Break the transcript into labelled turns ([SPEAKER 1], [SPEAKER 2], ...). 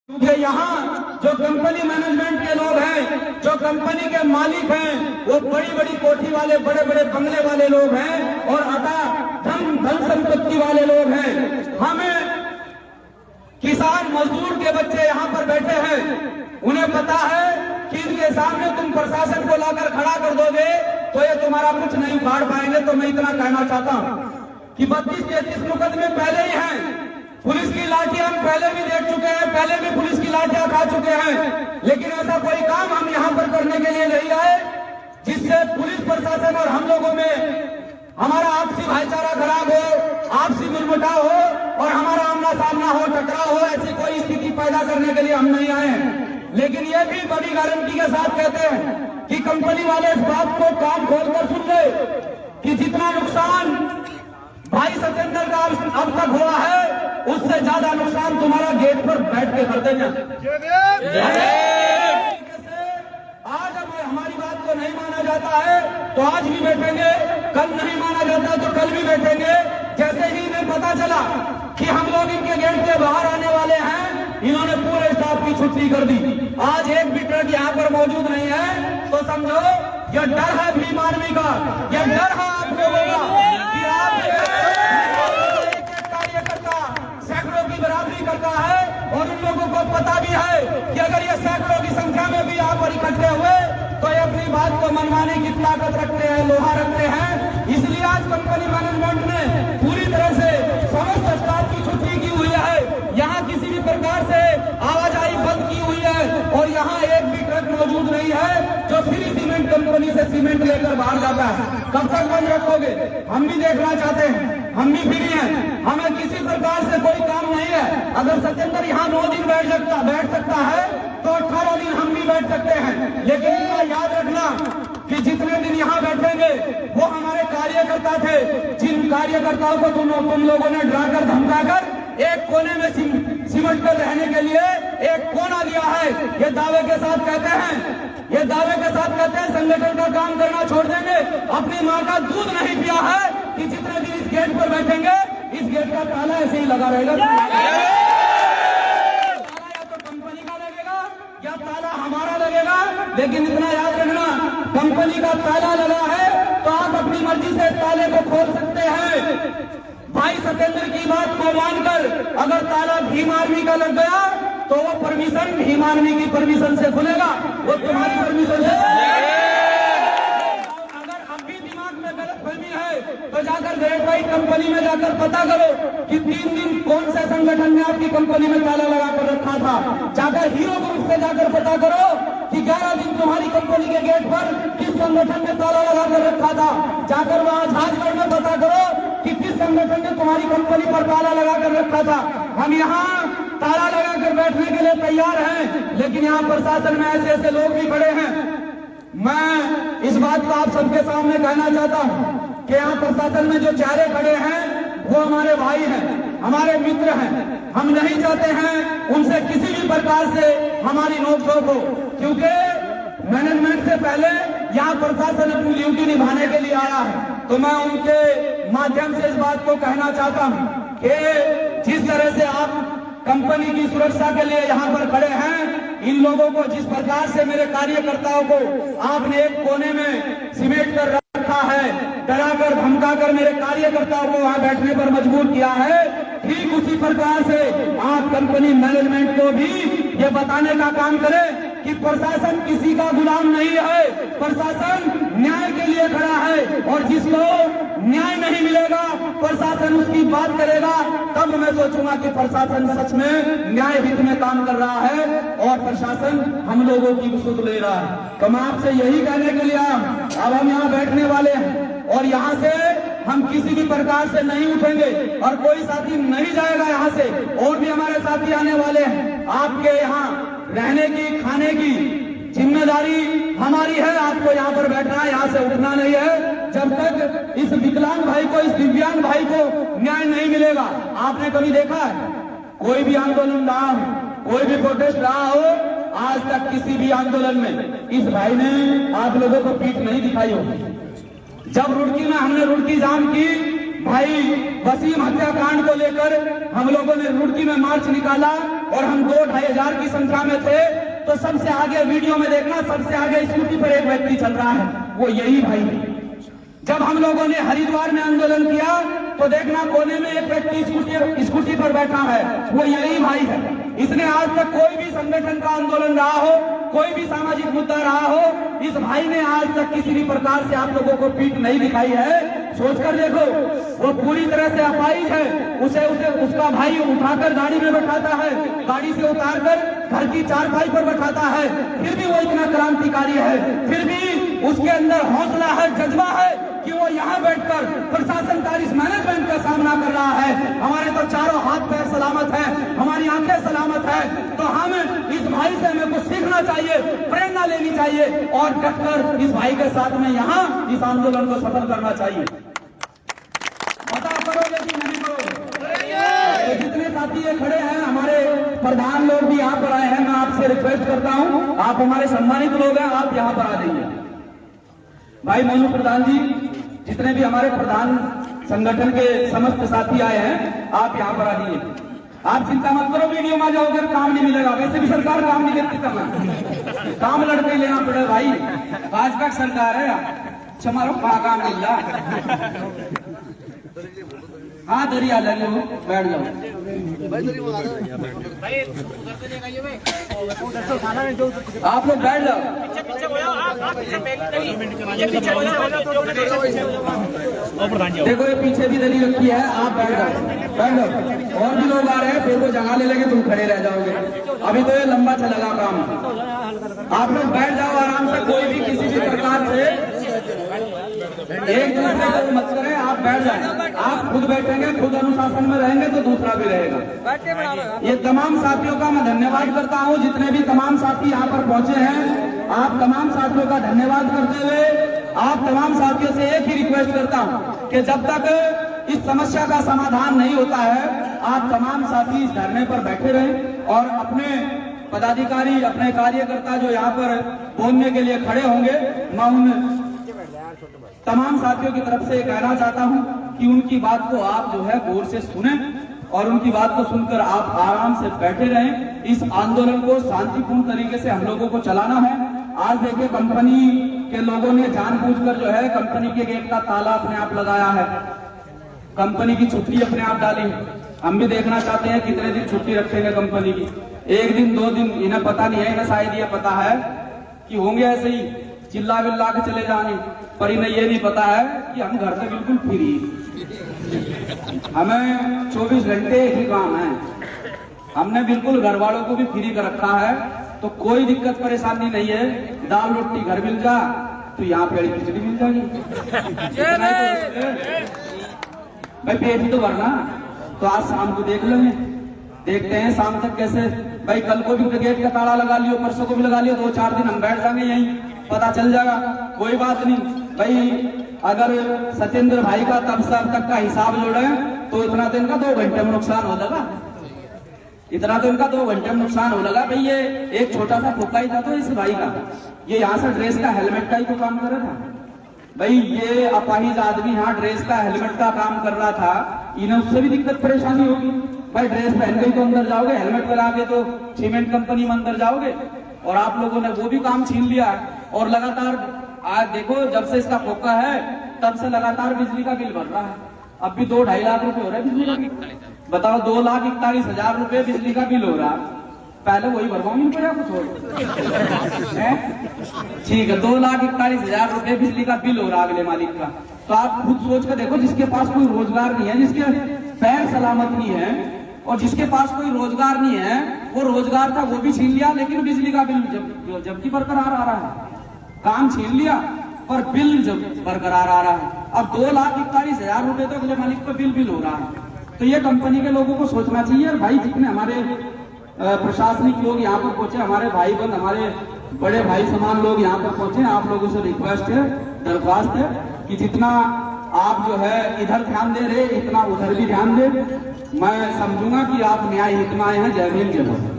[SPEAKER 1] क्योंकि यहाँ जो कंपनी मैनेजमेंट के लोग हैं, जो कंपनी के मालिक हैं, वो बड़ी बड़ी कोठी वाले, बड़े बड़े बंगले वाले लोग हैं और धन संपत्ति वाले लोग हैं। हमें किसान मजदूर के बच्चे यहाँ पर बैठे हैं, उन्हें पता है कि इनके सामने तुम प्रशासन को लाकर खड़ा कर दोगे तो ये तुम्हारा कुछ नहीं उखाड़ पाएंगे। तो मैं इतना कहना चाहता हूँ कि 32-33 मुकदमे पहले ही हैं। पुलिस की लाठी हम पहले भी देख चुके हैं, पहले भी पुलिस की लाठियां खा चुके हैं, लेकिन ऐसा कोई काम हम यहाँ पर करने के लिए नहीं आए जिससे पुलिस प्रशासन और हम लोगों में हमारा आपसी भाईचारा खराब हो, आपसी मिलमुटाव हो और हमारा आमना सामना हो, टकराव हो। ऐसी कोई स्थिति पैदा करने के लिए हम नहीं आए हैं। लेकिन ये भी बड़ी गारंटी के साथ कहते हैं कि कंपनी वाले इस बात को कान खोलकर सुन ले कि जितना नुकसान भाई सत्येंद्र का अब तक हुआ है, उससे ज्यादा नुकसान तुम्हारा गेट पर बैठ के कर देंगे। आज अब हमारी बात को नहीं माना जाता है तो आज भी बैठेंगे, कल नहीं माना जाता तो कल भी बैठेंगे। जैसे ही इन्हें पता चला कि हम लोग इनके गेट के बाहर आने वाले हैं, इन्होंने पूरे स्टाफ की छुट्टी कर दी। आज एक भी ट्रक यहाँ पर मौजूद नहीं है तो समझो यह डर है भीम आर्मी का, यह डर है आप लोगों का कि आप सैकड़ों की बराबरी करता है और उन लोगों को पता भी है कि अगर ये सैकड़ों की संख्या में भी यहाँ पर इकट्ठे हुए तो ये अपनी बात को मनवाने की ताकत रखते हैं, लोहा रखते हैं। इसलिए आज कंपनी मैनेजमेंट ने पूरी तरह से समस्त स्टाफ की छुट्टी की हुई है। यहाँ किसी भी प्रकार से आवाजाही बंद की हुई है और यहाँ एक भी ट्रक मौजूद नहीं है जो श्री सीमेंट कंपनी से सीमेंट लेकर बाहर जाता है। कब तक बंद रखोगे? हम भी देखना चाहते हैं, हम भी फ्री हैं, हमें किसी प्रकार से कोई काम नहीं है। अगर सत्येंद्र यहाँ 9 दिन बैठ सकता है तो 18 दिन हम भी बैठ सकते हैं। लेकिन इतना याद रखना कि जितने दिन यहाँ बैठेंगे वो हमारे कार्यकर्ता थे, जिन कार्यकर्ताओं को तुम लोगों ने डराकर धमकाकर एक कोने में सिमट कर रहने के लिए एक कोना दिया है। ये दावे के साथ कहते हैं संगठन का काम करना छोड़ देंगे। अपनी माँ का दूध नहीं पिया है कि जितने दिन इस गेट पर बैठेंगे इस गेट का ताला ऐसे ही लगा रहेगा। ताला या तो कंपनी का लगेगा या ताला हमारा लगेगा। लेकिन इतना याद रखना, कंपनी का ताला लगा है तो आप अपनी मर्जी से ताले को खोल सकते हैं। भाई सत्येंद्र की बात को मानकर अगर ताला भीम आर्मी का लग गया तो वो परमिशन भीम आर्मी की परमिशन से खुलेगा, वो तुम्हारी परमिशन से। अगर अब भी दिमाग में गलतफहमी है तो जाकर ग्रेट वाइट कंपनी में जाकर पता करो कि 3 दिन कौन से संगठन ने आपकी कंपनी में ताला लगा कर रखा था। जाकर हीरो ग्रुप से जाकर पता करो कि 11 दिन तुम्हारी कंपनी के गेट पर किस संगठन ने ताला लगा कर रखा था। जाकर वहां झारखंड में पता करो कि किस संगठन ने तुम्हारी कंपनी पर ताला लगा कर रखा था। हम यहाँ ताला लगाकर बैठने के लिए तैयार हैं, लेकिन यहाँ प्रशासन में ऐसे लोग भी खड़े हैं। मैं इस बात को आप सबके सामने कहना चाहता हूँ कि यहाँ प्रशासन में जो चेहरे खड़े हैं वो हमारे भाई हैं, हमारे मित्र हैं। हम नहीं चाहते हैं उनसे किसी भी प्रकार से हमारी नोकझोंक हो, क्योंकि मैनेजमेंट से पहले यहाँ प्रशासन अपनी ड्यूटी निभाने के लिए आया है। तो मैं उनके माध्यम से इस बात को कहना चाहता हूँ कि जिस तरह से आप कंपनी की सुरक्षा के लिए यहाँ पर खड़े हैं, इन लोगों को जिस प्रकार से मेरे कार्यकर्ताओं को आपने एक कोने में सिमेट कर रखा है, डराकर धमकाकर मेरे कार्यकर्ताओं को वहां बैठने पर मजबूर किया है, ठीक उसी प्रकार से आप कंपनी मैनेजमेंट को भी ये बताने का काम करें कि प्रशासन किसी का गुलाम नहीं है। प्रशासन न्याय के लिए खड़ा है और जिसको न्याय नहीं मिलेगा प्रशासन उसकी बात करेगा। तब मैं सोचूंगा कि प्रशासन सच में न्याय हित में काम कर रहा है और प्रशासन हम लोगों की सुध ले रहा है। तो मैं आपसे यही कहने के लिए अब हम यहाँ बैठने वाले हैं और यहाँ से हम किसी भी प्रकार से नहीं उठेंगे और कोई साथी नहीं जाएगा यहाँ से। और भी हमारे साथी आने वाले हैं। आपके यहाँ रहने की, खाने की जिम्मेदारी हमारी है। आपको यहाँ पर बैठना है, यहाँ से उठना नहीं है जब तक इस विकलांग भाई को, इस दिव्यांग भाई को न्याय नहीं मिलेगा। आपने कभी देखा है कोई भी आंदोलन रहा हो, कोई भी प्रोटेस्ट रहा हो, आज तक किसी भी आंदोलन में इस भाई ने आप लोगों को पीठ नहीं दिखाई होगी। जब रुड़की में हमने रुड़की जाम की, भाई वसीम हत्याकांड को लेकर हम लोगों ने रुड़की में मार्च निकाला, और हम 2-2,500 की संख्या में थे, तो सबसे आगे वीडियो में देखना, सबसे आगे स्कूटी पर एक व्यक्ति चल रहा है, वो यही भाई है। जब हम लोगों ने हरिद्वार में आंदोलन किया तो देखना कोने में एक व्यक्ति स्कूटी पर बैठा है, वो यही भाई है। इसने आज तक कोई भी संगठन का आंदोलन रहा हो, कोई भी सामाजिक मुद्दा रहा हो, इस भाई ने आज तक किसी भी प्रकार से आप लोगों को पीठ नहीं दिखाई है। सोचकर देखो, वो पूरी तरह से अपाहिज है। उसे उसका भाई उठाकर गाड़ी में बैठाता है, गाड़ी से उतारकर घर की चारपाई पर बैठाता है, फिर भी वो इतना क्रांतिकारी है, फिर भी उसके अंदर हौसला है, जज्बा है कि वो यहाँ बैठकर प्रशासन का मैनेजमेंट का सामना कर रहा है। हमारे तो चारों हाथ पैर सलामत है, हमारी आंखें सलामत है, तो हम इस भाई से हमें कुछ सीखना चाहिए, प्रेरणा लेनी चाहिए और डटकर इस भाई के साथ में यहाँ इस आंदोलन को सफल करना चाहिए। बताओ करोगे कि नहीं करोगे? तो जितने साथी ये खड़े हैं, हमारे प्रधान लोग भी यहाँ पर आए हैं, मैं आपसे रिक्वेस्ट करता हूँ, आप हमारे सम्मानित लोग हैं, आप यहाँ पर आ जाइए। भाई मोनू प्रधान जी, जितने भी हमारे प्रधान संगठन के समस्त साथी आए हैं, आप यहाँ पर आ जाइए। आप चिंता मत करो, वीडियो में जाओगे काम नहीं मिलेगा, वैसे भी सरकार काम नहीं देती करना, काम लड़के ही लेना पड़ेगा भाई, भाजपा की सरकार है, हमारा काम मिल रहा। हाँ दरिया लगे हो, बैठ जाओ। आप लोग बैठ जाओ। देखो ये पीछे भी दरी रखी है, आप बैठ जाओ, बैठ जाओ। और भी लोग आ रहे हैं, फिर वो जगह ले लेंगे, तुम खड़े रह जाओगे। अभी तो ये लंबा चलेगा काम, आप लोग बैठ जाओ आराम से, कोई भी किसी भी प्रकार से एक दूसरे को मत करें, आप बैठ जाएं। आप खुद बैठेंगे, खुद अनुशासन में रहेंगे तो दूसरा भी रहेगा। ये तमाम साथियों का मैं धन्यवाद करता हूं, जितने भी तमाम साथी यहाँ पर पहुंचे हैं, आप तमाम साथियों का धन्यवाद करते हुए आप तमाम साथियों से एक ही रिक्वेस्ट करता हूं कि जब तक इस समस्या का समाधान नहीं होता है, आप तमाम साथी इस धरने पर बैठे रहें और अपने पदाधिकारी, अपने कार्यकर्ता जो यहाँ पर बोलने के लिए खड़े होंगे, मैं उन तमाम साथियों की तरफ से कहना चाहता हूं कि उनकी बात को आप जो है गौर से सुने और उनकी बात को सुनकर आप आराम से बैठे रहें। इस आंदोलन को शांतिपूर्ण तरीके से हम लोगों को चलाना है। आज देखिए, कंपनी के लोगों ने जानबूझकर जो है कंपनी के गेट का ताला अपने आप लगाया है, कंपनी की छुट्टी अपने आप डाली। हम भी देखना चाहते हैं कितने दिन छुट्टी रखेंगे कंपनी की, 1 दिन 2 दिन, इन्हें पता नहीं है, इन्हें शायद ये पता है कि होंगे ऐसे ही चिल्ला विल्ला के चले जाने, पर इन्हें ये नहीं पता है कि हम घर से बिल्कुल फ्री, हमें 24 घंटे ही काम है, हमने बिल्कुल घर वालों को भी फ्री कर रखा है, तो कोई दिक्कत परेशानी नहीं है। दाल रोटी घर मिल जा तो यहाँ पेड़ खिचड़ी मिल जाएगी भाई, पेट ही तो भरना। तो आज शाम को देख लेंगे, देखते हैं शाम तक कैसे। भाई कल को भी गेट का ताला लगा लियो, परसों को भी लगा लियो, 2-4 दिन हम बैठ जाएंगे यहीं, पता चल जाएगा, कोई बात नहीं। भाई अगर सत्येंद्र भाई का तब से अब तक का हिसाब जोड़े तो इतना तो इनका 2 घंटे में नुकसान हो लगा, इतना तो इनका 2 घंटे में नुकसान हो लगा। भाई ये एक छोटा सा फुक्का ही था तो इस भाई का, ये यहाँ से ड्रेस का हेलमेट का ही तो काम कर रहा था। भाई ये अपाहिज आदमी यहाँ ड्रेस का हेलमेट का काम कर रहा था, इन्हें उससे भी दिक्कत परेशानी होगी। भाई ड्रेस पहन के तो अंदर जाओगे, हेलमेट लगा के तो सीमेंट कंपनी में अंदर जाओगे, और आप लोगों ने वो भी काम छीन लिया। और लगातार आज देखो, जब से इसका फोका है तब से लगातार बिजली का बिल भर रहा है। अब भी 2-2.5 लाख रुपए हो रहे हैं बिजली का बिल, बताओ 2,41,000 रुपए बिजली का बिल हो रहा है। पहले वही भरवाऊंगी इनको या कुछ और है? ठीक है, 2,41,000 रुपए बिजली का बिल हो रहा है अगले मालिक का। तो आप खुद सोच कर देखो, जिसके पास कोई रोजगार नहीं है, जिसके पैर सलामत नहीं है, और जिसके पास कोई रोजगार नहीं है, वो रोजगार था वो भी छीन लिया, लेकिन बिजली का बिल जबकि बरकरार आ रहा है। काम छीन लिया पर बिल जब बरकरार आ रहा है। अब 2,41,000 रुपए तो अगले मालिक का बिल हो रहा है। तो ये कंपनी के लोगों को सोचना चाहिए। और भाई जितने हमारे प्रशासनिक लोग यहाँ पर पहुंचे, हमारे भाई बंद, हमारे बड़े भाई समान लोग यहाँ पर पहुंचे, आप लोगों से रिक्वेस्ट है, दरख्वास्त है कि जितना आप जो है इधर ध्यान दे रहे, इतना उधर भी ध्यान दे। मैं समझूंगा कि आप न्याय हित में आए हैं। जय भीम, जय भारत।